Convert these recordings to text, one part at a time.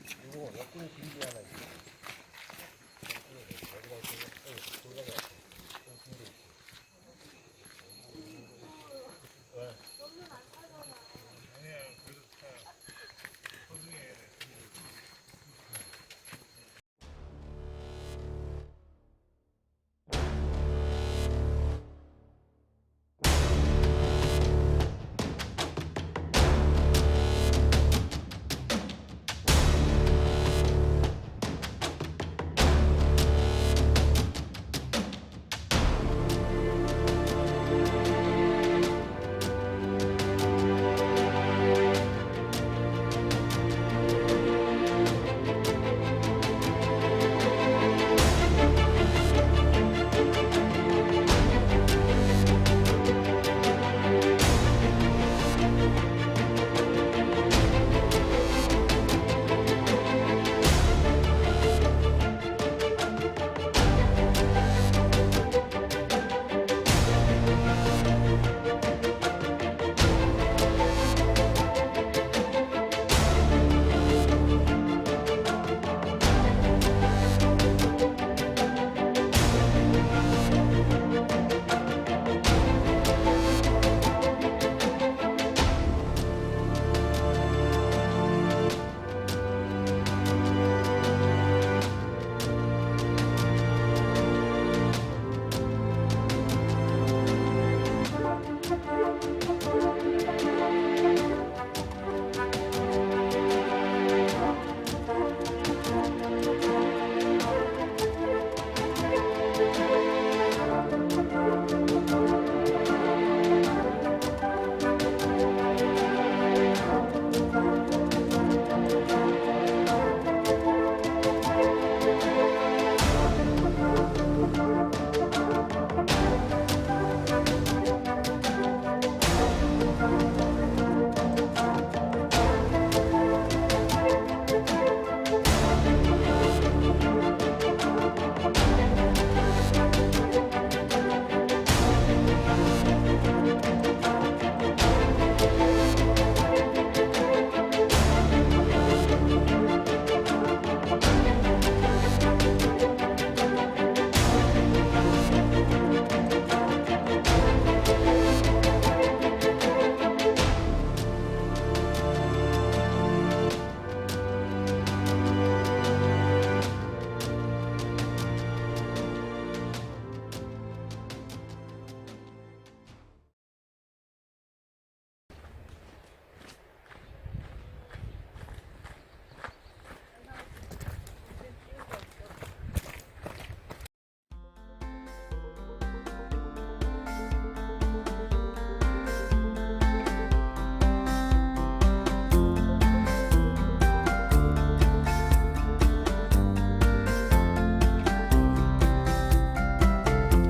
이거 옆구리 길이 하나 있어.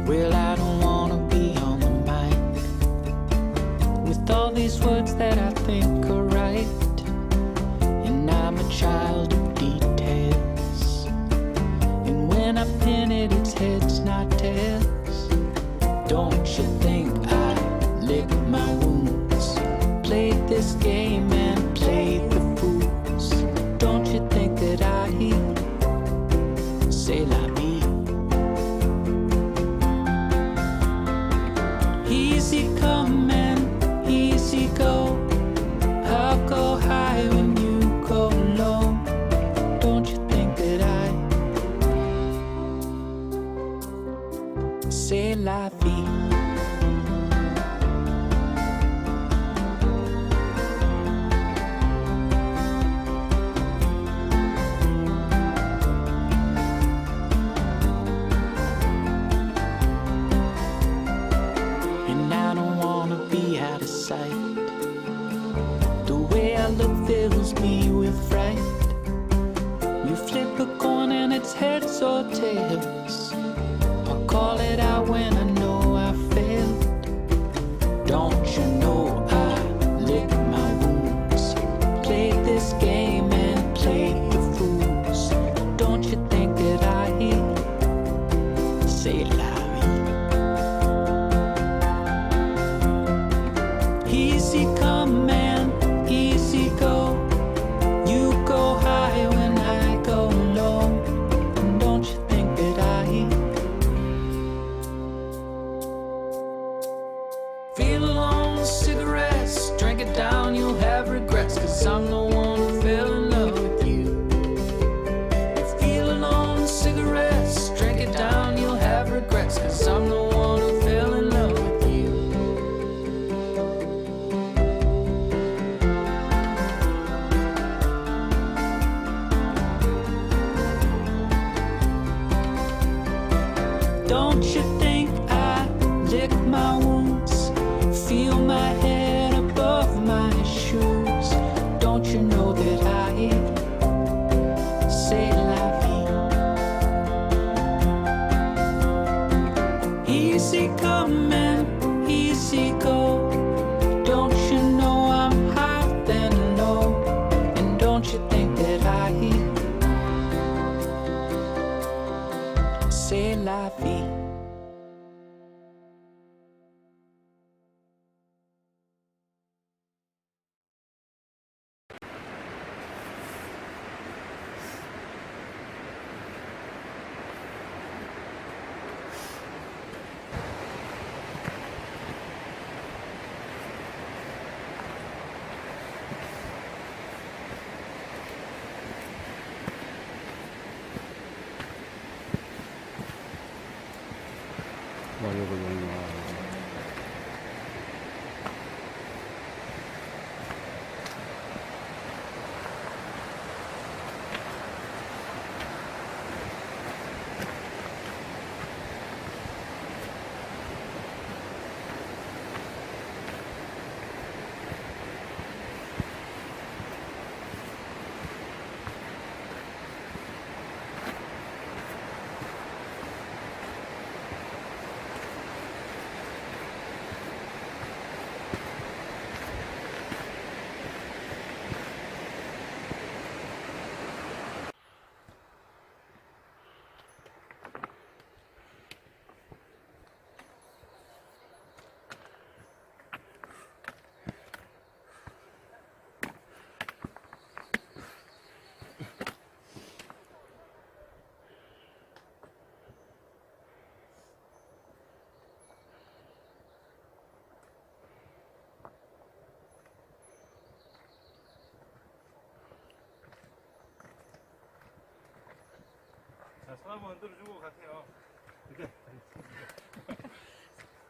Well, I don't wanna be on the mic with all these words that I think are right, and I'm a child of details, and when I pin it, it's heads, not tails. Don't you think I lick my wounds, played this game and played the fools? Don't you think that I say la vie? Easy come and easy go. I'll go high when you go low. Don't you think that I say la vie? And I don't wanna be out of sight. The way I look fills me with fright. You flip a coin and it's heads or tails. I'll call it out when I know I failed. Don't you know I lick my wounds, played this game and played the fools? Don't you think that I say la vie? Easy come and easy go. You go high when Don't you think I lick my wounds? Feel my head above my shoes. Don't you know that I say la vie? Easy come and easy go. Don't you know I'm high and low? And don't you think that I say la vie? 자, 손 한번 흔들어주고 가세요. 이렇게.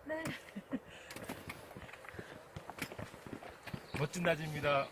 네. 멋진 낮입니다.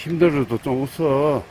힘들어도 좀 웃어.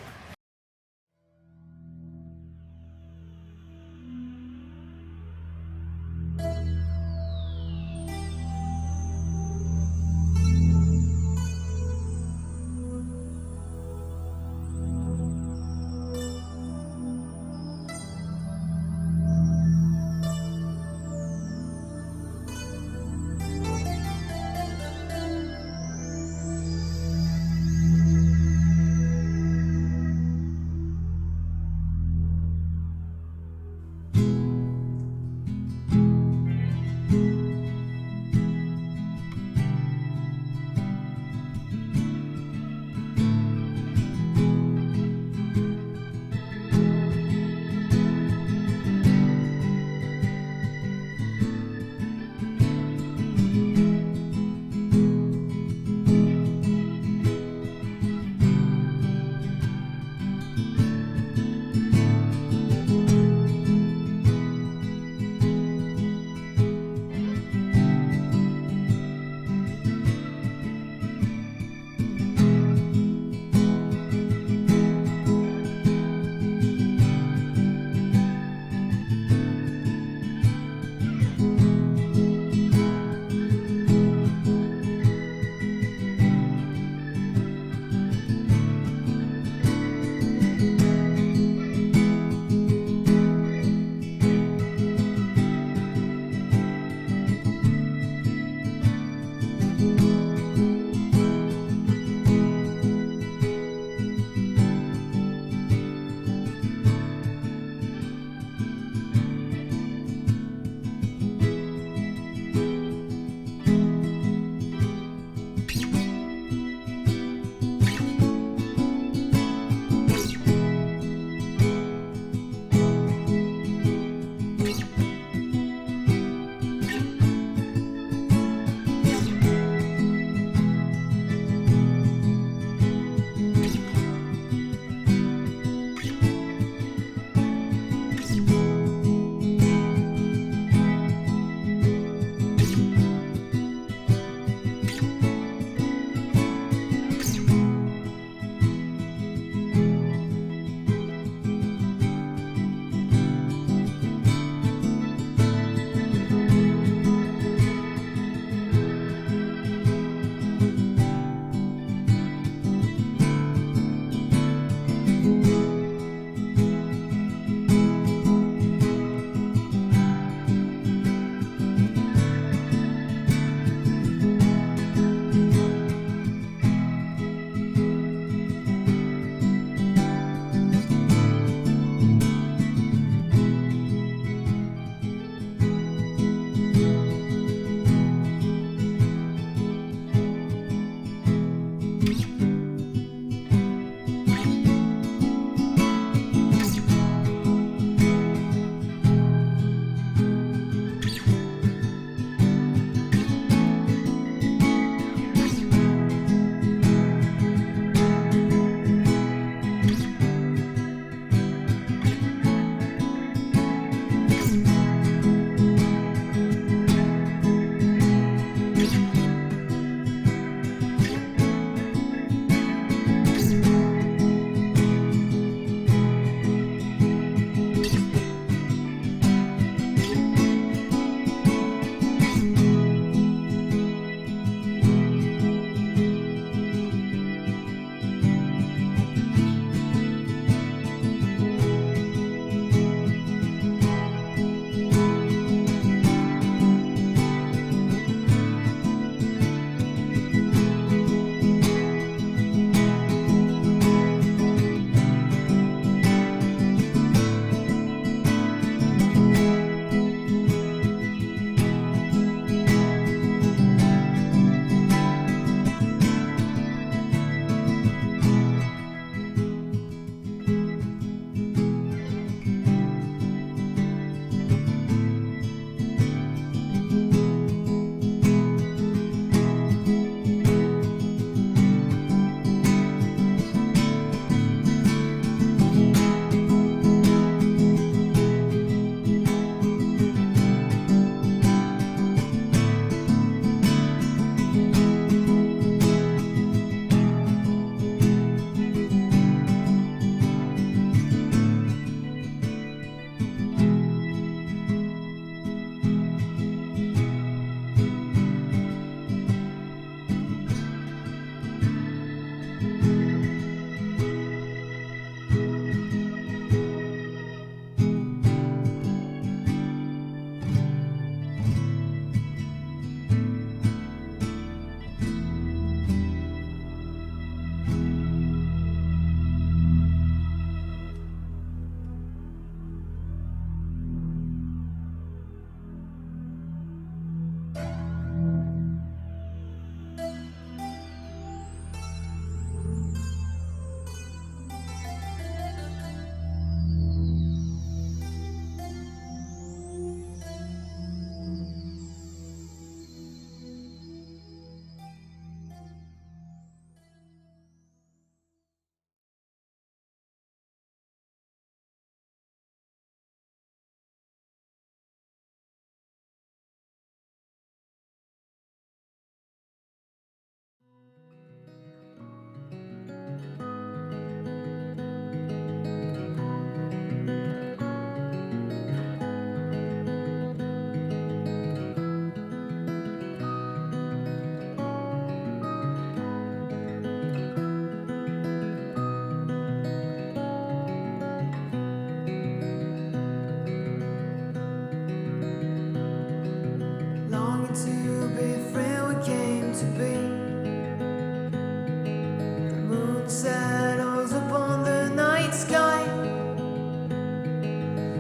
settles upon the night sky.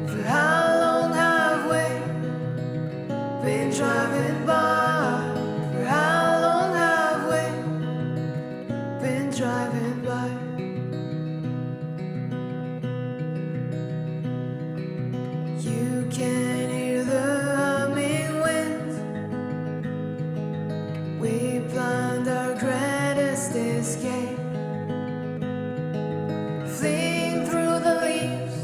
For how long have we been driving by? For how long have we been driving by? You can hear the humming winds. We planned our greatest escape, fleeing through the leaves,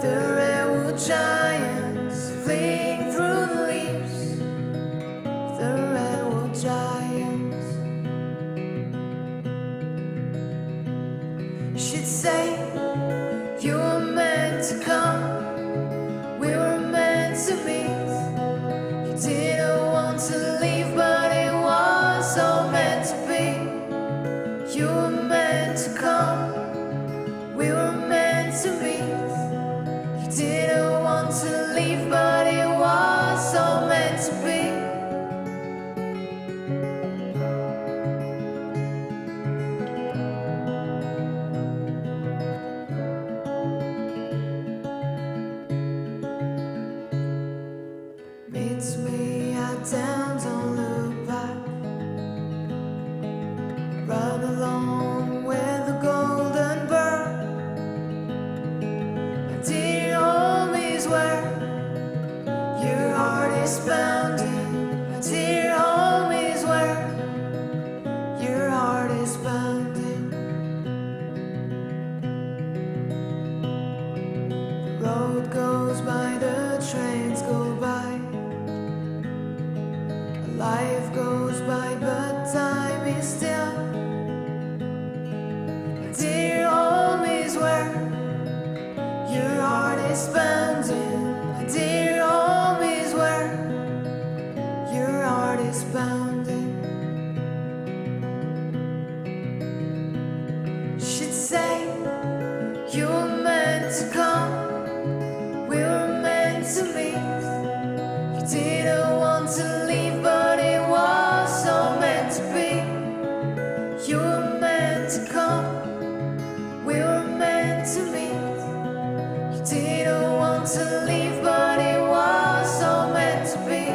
the redwood giants, fleeing through the leaves, the redwood giants. She'd say, you were meant to come, we were meant to meet. You didn't want to leave, but it was all meant to be. You were meant to come, we were meant to meet. You didn't want to leave, but it was all meant to be. Meets me at town, don't look back. Run along with the golden bird. My dear home is where your heart is pounding. My dear home is where your heart is pounding. The road goes by, the trains go by. Life goes by, but time is still. My dear home is where your heart is pounding. My dear home is where your heart is pounding. She'd say, you were meant to come, we were meant to meet. You didn't want to leave, but it was all meant to be. You were meant to come, we were meant to meet. You didn't want to leave, but it was all meant to be.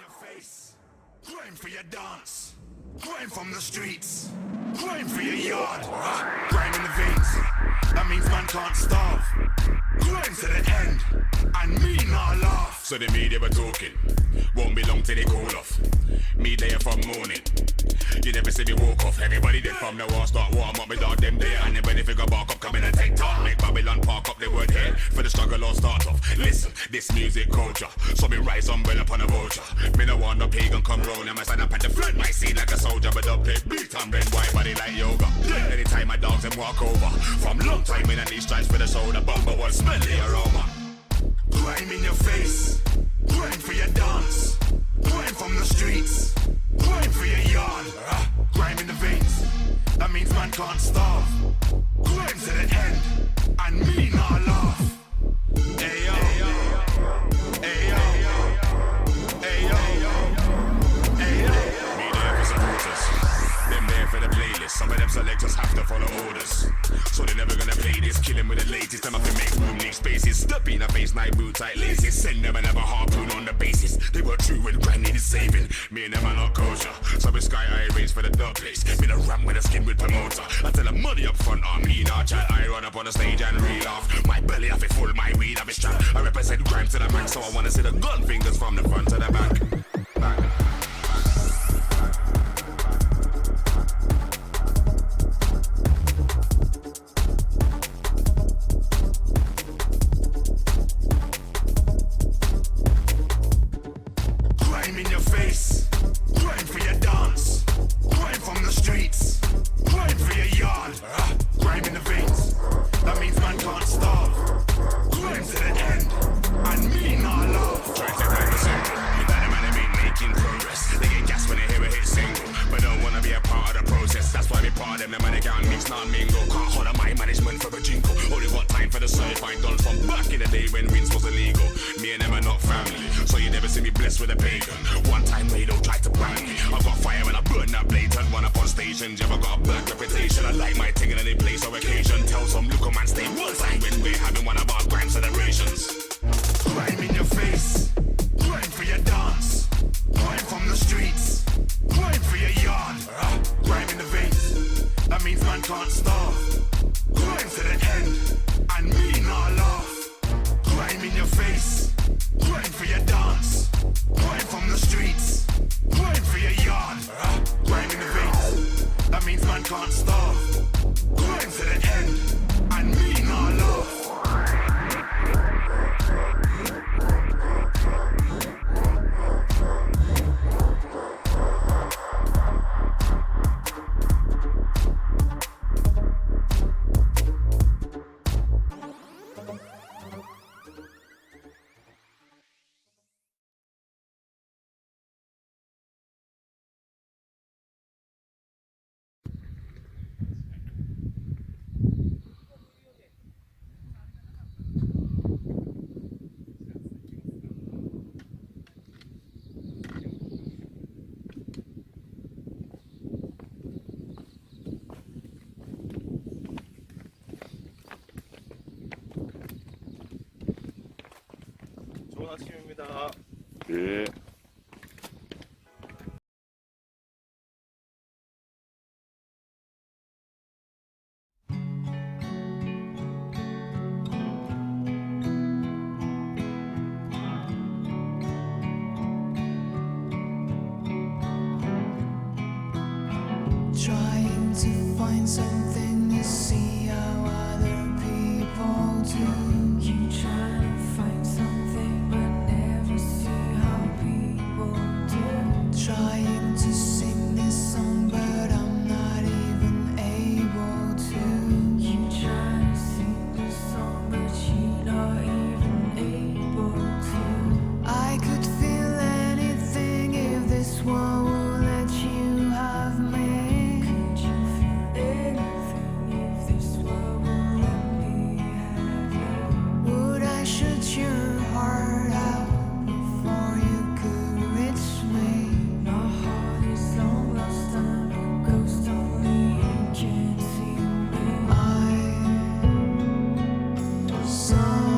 your face, crime for your dance, crime from the streets, crime for your yard, crime in the veins. That means man can't starve. Crime to the end, and me not laugh. So the media were talking, won't be long till they call off. Me there from morning, you never see me walk off. Everybody did from the war start warm up, me dog them there. And anybody figure bark up, come in and take talk. Make Babylon park up, they word here for the struggle or start off. Listen, this music culture, so me rise umbrella upon a vulture. Me no want no pagan come round, and I stand up at the front, my scene like a soldier, but don't play beat and bend white body like yoga. Anytime my dogs them walk over, from long time in and these stripes for the shoulder, bumper one smell the aroma. Crime in your face, crime for your dance, crime from the streets, crime for your yard, crime in the veins. That means man can't starve. Crime to the end, and me not laugh. Hey yo, hey yo, hey yo, hey yo, hey yo. Me there for supporters, them there for the playlist. Some of them selectors have to follow orders, so they're never gonna play this. Killing with the latest, them have to make room, leave spaces. Step in a face, night boot tight laces. Send them another harpoon on the basis. They were true when crime needed saving. Me and them are not kosher, so we sky high race for the dog place. Been a ram with a skin with promoter. I tell them money up front on me, not chat. I run up on the stage and reel off. My belly have it full, my weed have it strapped. I represent crime to the max, so I wanna see the gun fingers from the front to the back. Crime in your face, crime for your dance, crime from the streets, crime for your yard, crime in the veins. That means man can't starve. Crime to the end, and me not laugh. Try to find the simple, that the man ain't been making progress. They get gas when they hear a hit single, but don't wanna be a part of the process. That's why we part of them, the man they can't mix, not mingle. Can't hold on my management for a jingle. Only got time for the certified done from back in the day when wins was illegal. Me and them are not family, so you never see me blessed with a pagan. One time they don't try to brand me. I got fire when I burn that blatant one up on stations. Yeah, I got a bad reputation. I like my thing in any place or occasion. Tell some local man stay one side when we're having one of our grand celebrations. Crime in your face, crime for your dance, crime from the streets, crime for your yard, crime in the veins. That means man can't starve. Crime to the end, and me not laugh. Crime in your face, crime for your dance, crime from the streets, crime for your yard, crime in the veins. That means man can't starve. Crime to the end, and me not laugh. 좋은 아침입니다. 예. Trying to find something to see how other people do. You try to find something but never see how people do. Trying to sing this song but I'm not even able to. You try to sing this song but you're not even able to. I could feel anything if this one would let you have me. Your heart out before you could reach me. My heart is long lost and a ghost, only you can see me. I'm sorry.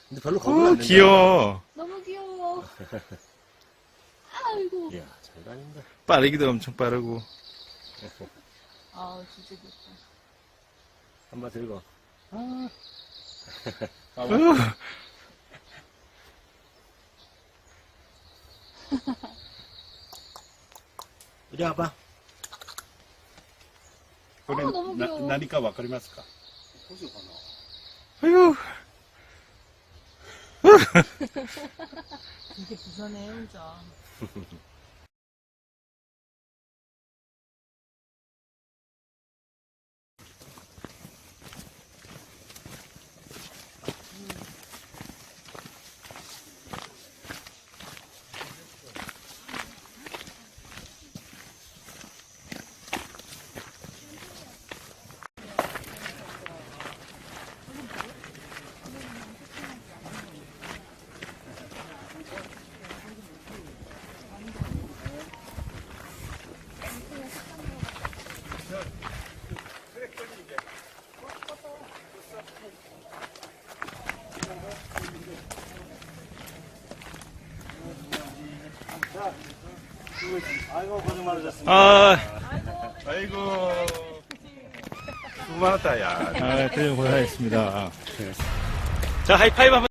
근데 별로 겁을 안 낸다. 귀여워. 너무 귀여워. 아이고. 이야, 잘 다닌다. 빠르기도 엄청 빠르고. 아, 진짜 귀엽다. 한번 들고. 이리 와봐. 너무 귀여워. 何かわかりますか? 아유. 이게 부산의 해운자. 아이고, 고생 많으셨습니다. 아, 아이고. 수고 많았다, 야. 대전 고생하셨습니다. 자, 하이파이브 한번